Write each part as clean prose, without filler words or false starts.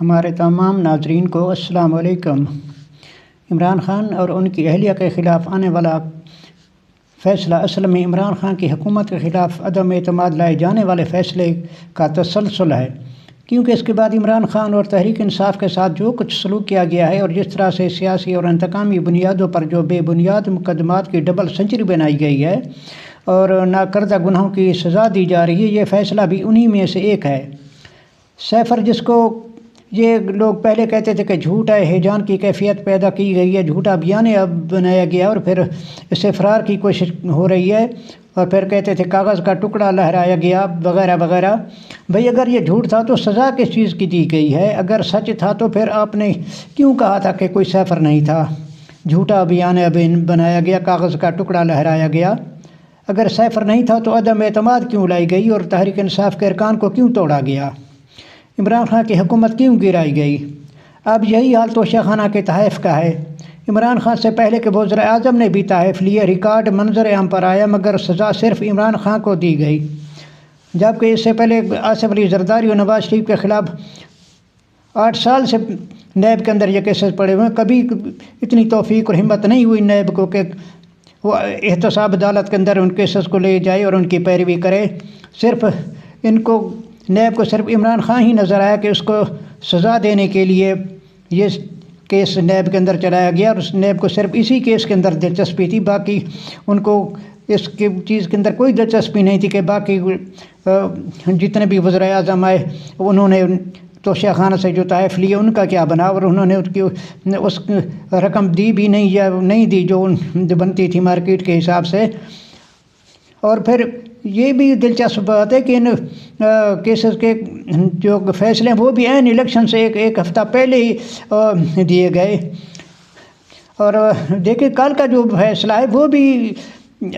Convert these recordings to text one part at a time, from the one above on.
ہمارے تمام ناظرین کو السلام علیکم۔ عمران خان اور ان کی اہلیہ کے خلاف آنے والا فیصلہ اصل میں عمران خان کی حکومت کے خلاف عدم اعتماد لائے جانے والے فیصلے کا تسلسل ہے، کیونکہ اس کے بعد عمران خان اور تحریک انصاف کے ساتھ جو کچھ سلوک کیا گیا ہے اور جس طرح سے سیاسی اور انتقامی بنیادوں پر جو بے بنیاد مقدمات کی ڈبل سنچری بنائی گئی ہے اور ناکردہ گناہوں کی سزا دی جا رہی ہے، یہ فیصلہ بھی انہی میں سے ایک ہے۔ سیفر، جس کو یہ لوگ پہلے کہتے تھے کہ جھوٹا ہیجان کی کیفیت پیدا کی گئی ہے، جھوٹا بیانیہ اب بنایا گیا اور پھر اس سے فرار کی کوشش ہو رہی ہے، اور پھر کہتے تھے کاغذ کا ٹکڑا لہرایا گیا وغیرہ وغیرہ۔ بھئی اگر یہ جھوٹ تھا تو سزا کس چیز کی دی گئی ہے؟ اگر سچ تھا تو پھر آپ نے کیوں کہا تھا کہ کوئی سیفر نہیں تھا؟ جھوٹا بیانیہ بنایا گیا، کاغذ کا ٹکڑا لہرایا گیا۔ اگر سیفر نہیں تھا تو عدم اعتماد کیوں لائی گئی اور تحریک انصاف کے ارکان کو کیوں توڑا گیا؟ عمران خان کی حکومت کیوں گرائی گئی؟ اب یہی حال توشہ خانہ کے تحائف کا ہے۔ عمران خان سے پہلے کے وزراء اعظم نے بھی تحائف لیے، ریکارڈ منظر عام پر آیا، مگر سزا صرف عمران خان کو دی گئی، جبکہ اس سے پہلے آصف علی زرداری اور نواز شریف کے خلاف 8 سال سے نیب کے اندر یہ کیسز پڑے ہوئے ہیں۔ کبھی اتنی توفیق اور ہمت نہیں ہوئی نیب کو کہ وہ احتساب عدالت کے اندر ان کیسز کو لے جائے اور ان کی پیروی کرے۔ صرف ان کو نیب کو صرف عمران خان ہی نظر آیا کہ اس کو سزا دینے کے لیے یہ کیس نیب کے اندر چلایا گیا، اور اس نیب کو صرف اسی کیس کے اندر دلچسپی تھی، باقی ان کو اس کی چیز کے اندر کوئی دلچسپی نہیں تھی کہ باقی جتنے بھی وزراء اعظم آئے انہوں نے توشہ خانہ سے جو تحائف لیے ان کا کیا بنا، اور انہوں نے اس رقم دی بھی نہیں یا نہیں دی جو بنتی تھی مارکیٹ کے حساب سے۔ اور پھر یہ بھی دلچسپ بات ہے کہ ان کیسز کے جو فیصلے ہیں وہ بھی عین الیکشن سے ایک ہفتہ پہلے ہی دیے گئے۔ اور دیکھیں کل کا جو فیصلہ ہے وہ بھی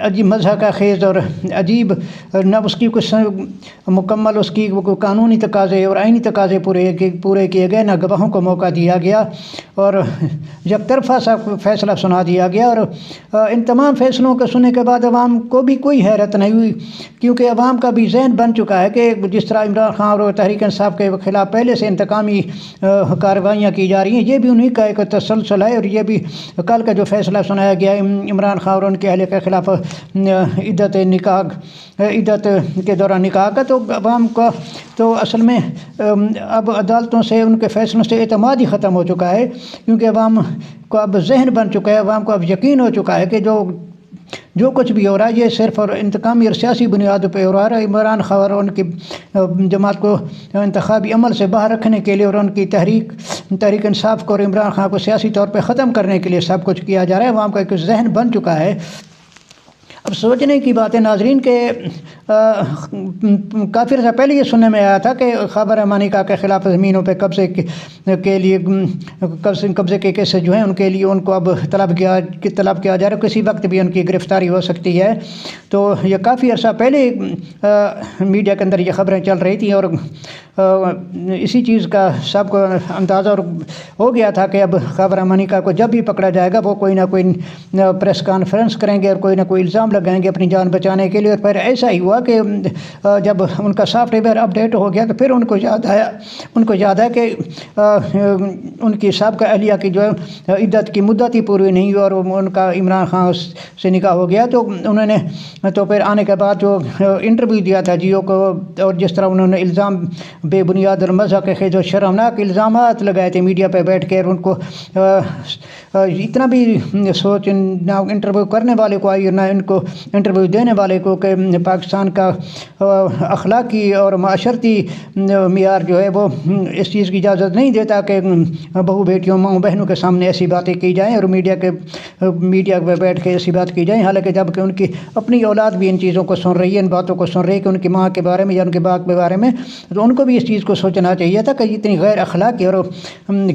عجیب مضحکہ کا خیز اور عجیب، نہ اس کی کچھ مکمل اس کی قانونی تقاضے اور آئینی تقاضے پورے کیے گئے، نہ گواہوں کو موقع دیا گیا، اور یک طرفہ سا فیصلہ سنا دیا گیا۔ اور ان تمام فیصلوں کو سننے کے بعد عوام کو بھی کوئی حیرت نہیں ہوئی، کیونکہ عوام کا بھی ذہن بن چکا ہے کہ جس طرح عمران خان اور تحریک انصاف کے خلاف پہلے سے انتقامی کارروائیاں کی جا رہی ہیں، یہ بھی انہی کا ایک تسلسل ہے۔ اور یہ بھی کل کا جو فیصلہ سنایا گیا عمران خان اور ان کے اہلیہ کے خلاف عدت کے دوران نکاح کا، تو عوام کا تو اصل میں اب عدالتوں سے ان کے فیصلوں سے اعتماد ہی ختم ہو چکا ہے، کیونکہ عوام کو اب ذہن بن چکا ہے، عوام کو اب یقین ہو چکا ہے کہ جو کچھ بھی ہو رہا ہے یہ صرف اور انتقامی اور سیاسی بنیادوں پہ ہو رہا ہے۔ عمران خان اور ان کی جماعت کو انتخابی عمل سے باہر رکھنے کے لیے اور ان کی تحریک انصاف کو اور عمران خان کو سیاسی طور پہ ختم کرنے کے لیے سب کچھ کیا جا رہا ہے۔ عوام کا ایک ذہن بن چکا ہے۔ اب سوچنے کی بات ہے ناظرین کہ کافی عرصہ پہلے یہ سننے میں آیا تھا کہ خیبر مانیکا کے خلاف زمینوں پہ قبضے کے لیے قبضے کے کیسز جو ہیں ان کے لیے ان کو اب طلب کیا جا رہا ہے، کسی وقت بھی ان کی گرفتاری ہو سکتی ہے۔ تو یہ کافی عرصہ پہلے میڈیا کے اندر یہ خبریں چل رہی تھیں، اور اسی چیز کا سب کو اندازہ ہو گیا تھا کہ اب خیبر مانیکا کو جب بھی پکڑا جائے گا وہ کوئی نہ کوئی پریس کانفرنس کریں گے اور کوئی نہ کوئی الزام لگائیں گے اپنی جان بچانے کے لیے۔ اور پھر ایسا ہی ہوا کہ جب ان کا سافٹ ویئر اپڈیٹ ہو گیا تو پھر ان کو یاد ہے کہ ان کی سابقہ اہلیہ کی جو عدت کی مدت ہی پوری نہیں ہوئی اور ان کا عمران خان سے نکاح ہو گیا۔ تو انہوں نے تو پھر آنے کے بعد جو انٹرویو دیا تھا جیو کو، اور جس طرح انہوں نے الزام بے بنیاد اور مذہب کے خلاف شرمناک الزامات لگائے تھے میڈیا پہ بیٹھ کے، اور ان کو اتنا بھی سوچ نہ انٹرویو کرنے والے کو آئی نہ ان کو انٹرویو دینے والے کو کہ پاکستان کا اخلاقی اور معاشرتی معیار جو ہے وہ اس چیز کی اجازت نہیں دیتا کہ بہو بیٹیوں ماؤں بہنوں کے سامنے ایسی باتیں کی جائیں اور میڈیا پہ بیٹھ کے ایسی بات کی جائیں، حالانکہ جب کہ ان کی اپنی اولاد بھی ان چیزوں کو سن رہی ہے، ان باتوں کو سن رہی ہے کہ ان کی ماں کے بارے میں یا ان کے باپ کے بارے میں، تو ان کو بھی اس چیز کو سوچنا چاہیے تھا کہ اتنی غیر اخلاقی اور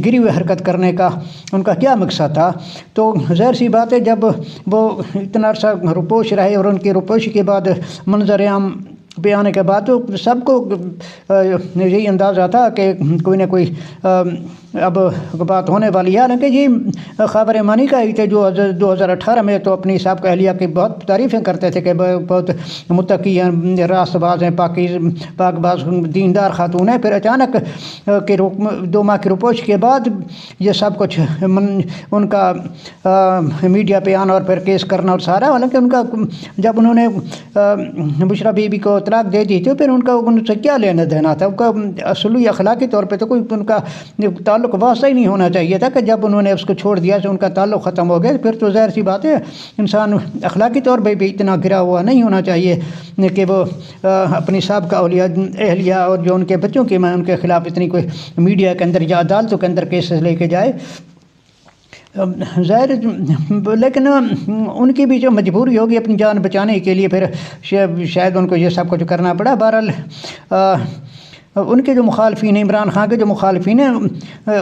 گری ہوئی حرکت کرنے کا ان کا کیا مقصد تھا۔ تو ظاہر سی بات ہے جب وہ اتنا عرصہ روپوش رہے اور ان کی روپوشی کے بعد منظر عام پہ آنے کے بعد تو سب کو یہی اندازہ تھا کہ کوئی نہ کوئی اب بات ہونے والی ہے، حالانکہ یہ خبر مانی کا ہی تھے جو 2018 میں تو اپنی سابقہ اہلیہ کی بہت تعریفیں کرتے تھے کہ بہت متقی ہیں، راست باز ہیں، پاک باز دیندار خاتون ہیں۔ پھر اچانک کہ 2 ماہ کی روپوش کے بعد یہ سب کچھ ان کا میڈیا پہ آنا اور پھر کیس کرنا اور سارا، حالانکہ ان کا جب انہوں نے بشرا بی بی کو طلاق دے دی تھی پھر ان سے کیا لینا دینا تھا؟ ان کا اصولی اخلاقی طور پہ تو کوئی ان کا تعلق واسطہ ہی نہیں ہونا چاہیے تھا کہ جب انہوں نے اس کو چھوڑ دیا تو ان کا تعلق ختم ہو گیا، پھر تو ظاہر سی بات ہے انسان اخلاقی طور پہ بھی اتنا گرا ہوا نہیں ہونا چاہیے کہ وہ اپنی سابقہ اہلیہ اور جو ان کے بچوں کی ان کے خلاف اتنی کوئی میڈیا کے اندر یا عدالتوں کے اندر کیسز لے کے جائے۔ ظاہر لیکن ان کی بھی جو مجبوری ہوگی اپنی جان بچانے کے لیے، پھر شاید ان کو یہ سب کچھ کرنا پڑا۔ بہرحال ان کے جو مخالفین ہیں، عمران خان کے جو مخالفین ہیں،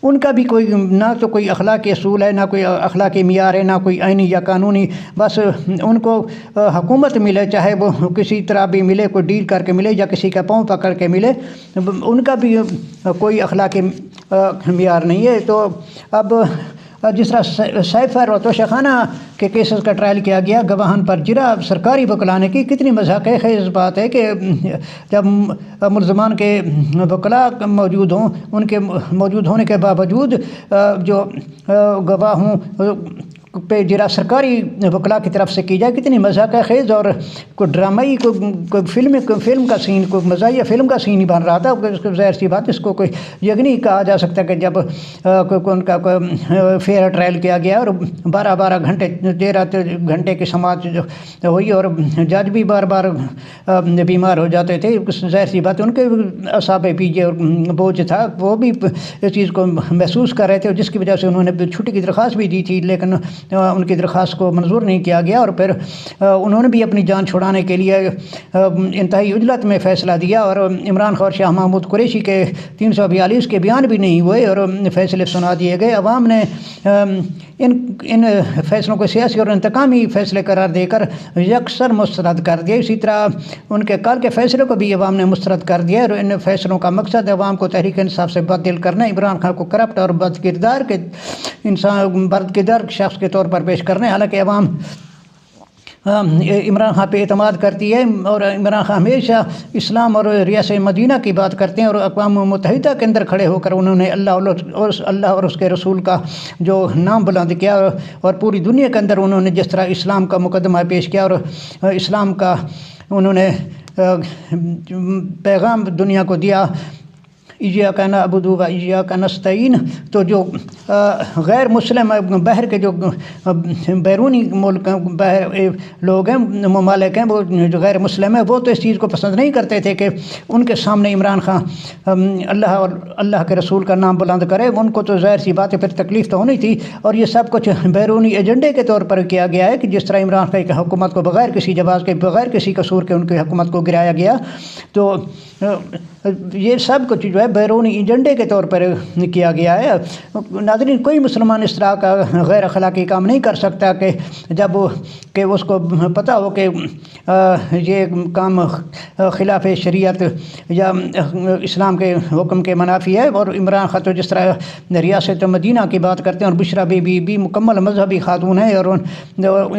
ان کا بھی کوئی نہ تو کوئی اخلاقی اصول ہے، نہ کوئی اخلاقی معیار ہے، نہ کوئی آئینی یا قانونی، بس ان کو حکومت ملے، چاہے وہ کسی طرح بھی ملے، کوئی ڈیل کر کے ملے یا کسی کا پاؤں پکڑ کے ملے، ان کا بھی کوئی اخلاقی معیار نہیں ہے۔ تو اب جس طرح سیفر اور توشہ خانہ کے کیسز کا ٹرائل کیا گیا، گواہان پر جرا سرکاری وکلانے کی، کتنی مذاق خیز بات ہے کہ جب ملزمان کے وکلاء موجود ہوں، ان کے موجود ہونے کے باوجود جو گواہوں پہ جرا سرکاری وکلاء کی طرف سے کی جائے، کتنی مذاق خیز اور کوئی ڈرامائی کوئی فلم کا سین، کوئی مزاحیہ فلم کا سین ہی بن رہا تھا۔ اس کو ظاہر سی بات، اس کو کوئی یہ نہیں کہا جا سکتا کہ جب ان کا فیئر ٹرائل کیا گیا اور 12 گھنٹے 13 گھنٹے کی سماعت جو ہوئی اور جج بھی بار بار بیمار ہو جاتے تھے، ظاہر سی بات ان کے اعصاب پیچھے اور بوجھ تھا، وہ بھی اس چیز کو محسوس کر رہے تھے، جس کی وجہ سے انہوں نے چھٹی کی درخواست بھی دی تھی، لیکن ان کی درخواست کو منظور نہیں کیا گیا، اور پھر انہوں نے بھی اپنی جان چھڑانے کے لیے انتہائی عجلت میں فیصلہ دیا، اور عمران خان اور شاہ محمود قریشی کے 342 کے بیان بھی نہیں ہوئے اور فیصلے سنا دیے گئے۔ عوام نے ان فیصلوں کو سیاسی اور انتقامی فیصلے قرار دے کر یکسر مسترد کر دیا۔ اسی طرح ان کے کل کے فیصلے کو بھی عوام نے مسترد کر دیا، اور ان فیصلوں کا مقصد عوام کو تحریک انصاف سے بددل کرنا، عمران خان کو کرپٹ اور بد کردار شخص کے طور پر پیش کرنے۔ حالانکہ عوام عمران خان پہ اعتماد کرتی ہے، اور عمران خان ہمیشہ اسلام اور ریاست مدینہ کی بات کرتے ہیں، اور اقوام متحدہ کے اندر کھڑے ہو کر انہوں نے اللہ اور اس کے رسول کا جو نام بلند کیا، اور پوری دنیا کے اندر انہوں نے جس طرح اسلام کا مقدمہ پیش کیا اور اسلام کا انہوں نے پیغام دنیا کو دیا، ایاک نعبد و ایاک نستعین۔ تو جو غیر مسلم بحر کے جو بیرونی ملک لوگ ہیں، ممالک ہیں، وہ جو غیر مسلم ہیں، وہ تو اس چیز کو پسند نہیں کرتے تھے کہ ان کے سامنے عمران خان اللہ اور اللہ کے رسول کا نام بلند کرے۔ ان کو تو ظاہر سی بات ہے پھر تکلیف تو ہونی تھی، اور یہ سب کچھ بیرونی ایجنڈے کے طور پر کیا گیا ہے کہ جس طرح عمران خان کی حکومت کو بغیر کسی جواز کے، بغیر کسی قصور کے ان کی حکومت کو گرایا گیا، تو یہ سب کچھ جو ہے بیرونی ایجنڈے کے طور پر کیا گیا ہے۔ ناظرین، کوئی مسلمان اس طرح کا غیر اخلاقی کام نہیں کر سکتا کہ جب کہ اس کو پتہ ہو کہ یہ کام خلاف شریعت یا اسلام کے حکم کے منافی ہے۔ اور عمران خان تو جس طرح ریاست مدینہ کی بات کرتے ہیں، اور بشرا بی بی بھی مکمل مذہبی خاتون ہے، اور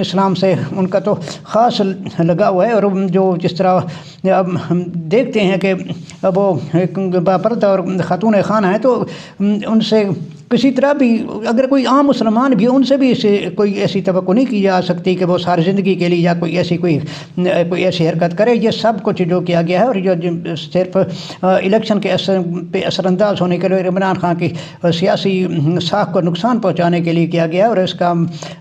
اسلام سے ان کا تو خاص لگاؤ ہے، اور جو جس طرح ہم دیکھتے ہیں کہ وہ باپردہ اور خاتون خانہ ہیں، تو ان سے کسی طرح بھی اگر کوئی عام مسلمان بھی ان سے بھی کوئی ایسی توقع نہیں کی جا سکتی کہ وہ ساری زندگی کے لیے یا کوئی ایسی حرکت کرے۔ یہ سب کچھ جو کیا گیا ہے، اور جو صرف الیکشن کے پہ اثر انداز ہونے کے لیے عمران خان کی سیاسی ساکھ کو نقصان پہنچانے کے لیے کیا گیا، اور اس کا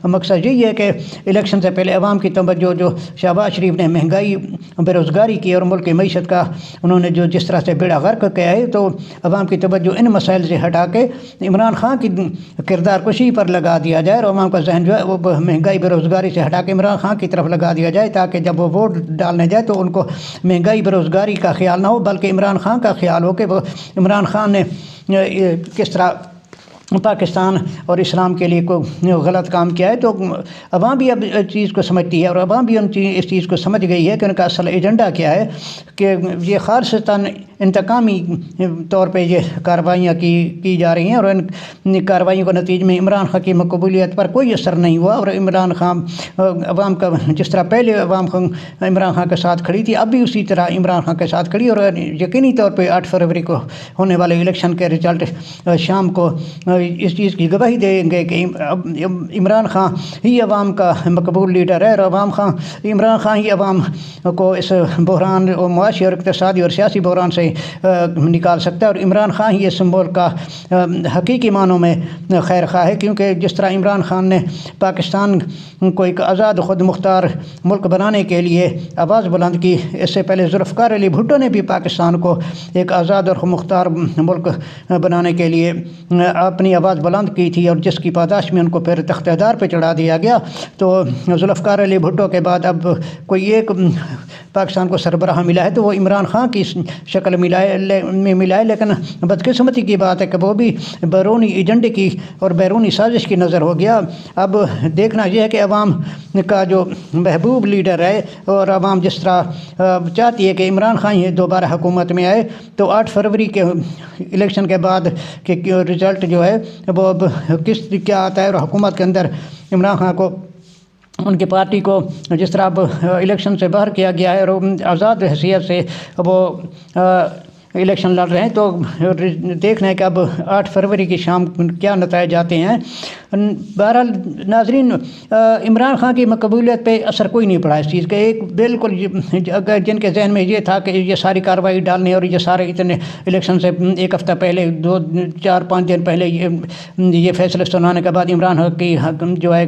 مقصد یہی ہے کہ الیکشن سے پہلے عوام کی توجہ جو شہباز شریف نے مہنگائی، بے روزگاری کی اور ملک کی معیشت کا انہوں نے جو جس طرح سے بیڑا غرق کیا ہے، تو عوام کی توجہ ان مسائل سے ہٹا کے عمران خان کی کردار کشی پر لگا دیا جائے، اور عوام کا ذہن جو ہے وہ مہنگائی بے روزگاری سے ہٹا کے عمران خان کی طرف لگا دیا جائے، تاکہ جب وہ ووٹ ڈالنے جائے تو ان کو مہنگائی بے روزگاری کا خیال نہ ہو، بلکہ عمران خان کا خیال ہو کہ وہ عمران خان نے کس طرح پاکستان اور اسلام کے لیے کوئی غلط کام کیا ہے، تو عوام بھی اب چیز کو سمجھتی ہے، اور عوام بھی اس چیز کو سمجھ گئی ہے کہ ان کا اصل ایجنڈا کیا ہے، کہ یہ خالصتاً انتقامی طور پہ یہ کارروائیاں کی جا رہی ہیں، اور ان کارروائیوں کے نتیجے میں عمران خان کی مقبولیت پر کوئی اثر نہیں ہوا، اور عمران خان عوام کا جس طرح پہلے عوام عمران خان کے ساتھ کھڑی تھی، اب بھی اسی طرح عمران خان کے ساتھ کھڑی، اور یقینی طور پہ 8 فروری کو ہونے والے الیکشن کے رزلٹ شام کو اس چیز کی گواہی دیں گے کہ عمران خان ہی عوام کا مقبول لیڈر ہے، اور عمران خان ہی عوام کو اس بحران اور معاشی اور اقتصادی اور سیاسی بحران سے نکال سکتا ہے، اور عمران خان ہی اس ملک کا حقیقی معنوں میں خیر خواہ ہے، کیونکہ جس طرح عمران خان نے پاکستان کو ایک آزاد خود مختار ملک بنانے کے لیے آواز بلند کی، اس سے پہلے ذوالفقار علی بھٹو نے بھی پاکستان کو ایک آزاد اور خود مختار ملک بنانے کے لیے اپنی آواز بلند کی تھی، اور جس کی پاداش میں ان کو پھر تخت دار پہ چڑھا دیا گیا۔ تو ذوالفقار علی بھٹو کے بعد اب کوئی ایک پاکستان کو سربراہ ملا ہے تو وہ عمران خان کی شکل میں ملا ہے، لیکن بدقسمتی کی بات ہے کہ وہ بھی بیرونی ایجنڈے کی اور بیرونی سازش کی نظر ہو گیا۔ اب دیکھنا یہ ہے کہ عوام کا جو محبوب لیڈر ہے، اور عوام جس طرح چاہتی ہے کہ عمران خان یہ دوبارہ حکومت میں آئے، تو 8 فروری کے الیکشن کے بعد کہ رزلٹ جو ہے وہ اب کیا آتا ہے، اور حکومت کے اندر عمران خان کو ان کی پارٹی کو جس طرح اب الیکشن سے باہر کیا گیا ہے، اور آزاد حیثیت سے وہ الیکشن لڑ رہے ہیں، تو دیکھنا ہے کہ اب 8 فروری کی شام کیا نتائج آتے ہیں۔ بہرحال ناظرین، عمران خان کی مقبولیت پہ اثر کوئی نہیں پڑا اس چیز کا، ایک بالکل اگر جن کے ذہن میں یہ تھا کہ یہ ساری کارروائی ڈالنے اور یہ سارے اتنے الیکشن سے 1 ہفتہ پہلے 2-4-5 دن پہلے یہ فیصلے سنانے کے بعد عمران خان کی جو ہے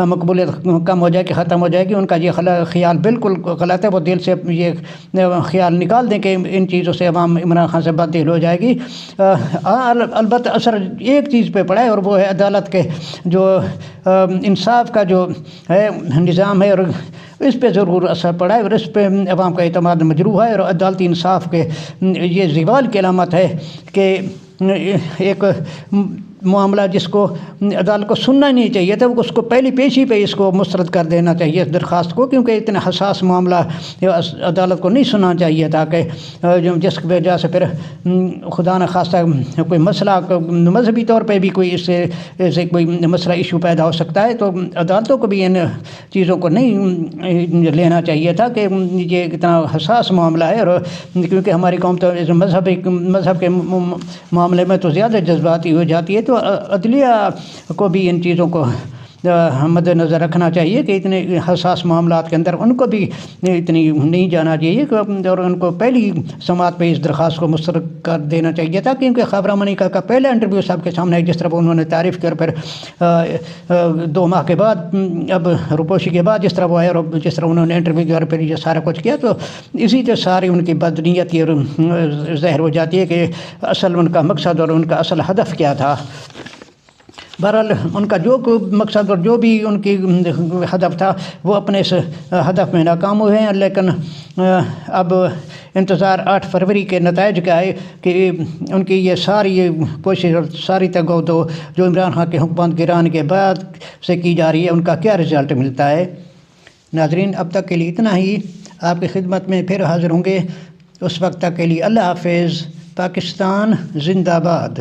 مقبولیت کم ہو جائے گی، ختم ہو جائے گی، ان کا یہ خیال بالکل غلط ہے۔ وہ دل سے یہ خیال نکال دیں کہ ان چیزوں سے عوام عمران خان سے بد دل ہو جائے گی۔ البتہ اثر ایک چیز پہ پڑا ہے، اور وہ ہے عدالت کے جو انصاف کا جو ہے نظام ہے، اور اس پہ ضرور اثر پڑا ہے، اور اس پہ عوام کا اعتماد مجروح ہے، اور عدالتی انصاف کے یہ زوال کی علامت ہے کہ ایک معاملہ جس کو عدالت کو سننا نہیں چاہیے تھا، اس کو پہلی پیشی پہ اس کو مسترد کر دینا چاہیے اس درخواست کو، کیونکہ اتنا حساس معاملہ عدالت کو نہیں سننا چاہیے تھا، کہ جس کی وجہ سے پھر خدا نخواستہ کوئی مسئلہ مذہبی طور پہ بھی کوئی اس سے کوئی مسئلہ ایشو پیدا ہو سکتا ہے۔ تو عدالتوں کو بھی ان چیزوں کو نہیں لینا چاہیے تھا کہ یہ اتنا حساس معاملہ ہے، اور کیونکہ ہماری قوم تو مذہب کے معاملے میں تو زیادہ جذباتی ہو جاتی ہے، تو عدلیہ کو بھی ان چیزوں کو مد نظر رکھنا چاہیے کہ اتنے حساس معاملات کے اندر ان کو بھی اتنی نہیں جانا چاہیے، اور ان کو پہلی سماعت پہ اس درخواست کو مسترد کر دینا چاہیے تھا، کیونکہ خبرہ منی کا پہلا انٹرویو سب کے سامنے جس طرح انہوں نے تعریف کر، پھر 2 ماہ کے بعد اب روپوشی کے بعد جس طرح وہ ہے، اور جس طرح انہوں نے انٹرویو کیا اور پھر یہ سارا کچھ کیا، تو اسی سے ساری ان کی بدنیتی اور ظاہر ہو جاتی ہے کہ اصل ان کا مقصد اور ان کا اصل ہدف کیا تھا۔ بہرحال ان کا جو مقصد اور جو بھی ان کی ہدف تھا وہ اپنے اس ہدف میں ناکام ہوئے ہیں، لیکن اب انتظار 8 فروری کے نتائج کا ہے کہ ان کی یہ ساری کوشش اور ساری تگودو جو عمران خان کے حکومت گرانے کے بعد سے کی جا رہی ہے، ان کا کیا رزلٹ ملتا ہے۔ ناظرین، اب تک کے لیے اتنا ہی، آپ کی خدمت میں پھر حاضر ہوں گے، اس وقت تک کے لیے اللہ حافظ۔ پاکستان زندہ باد۔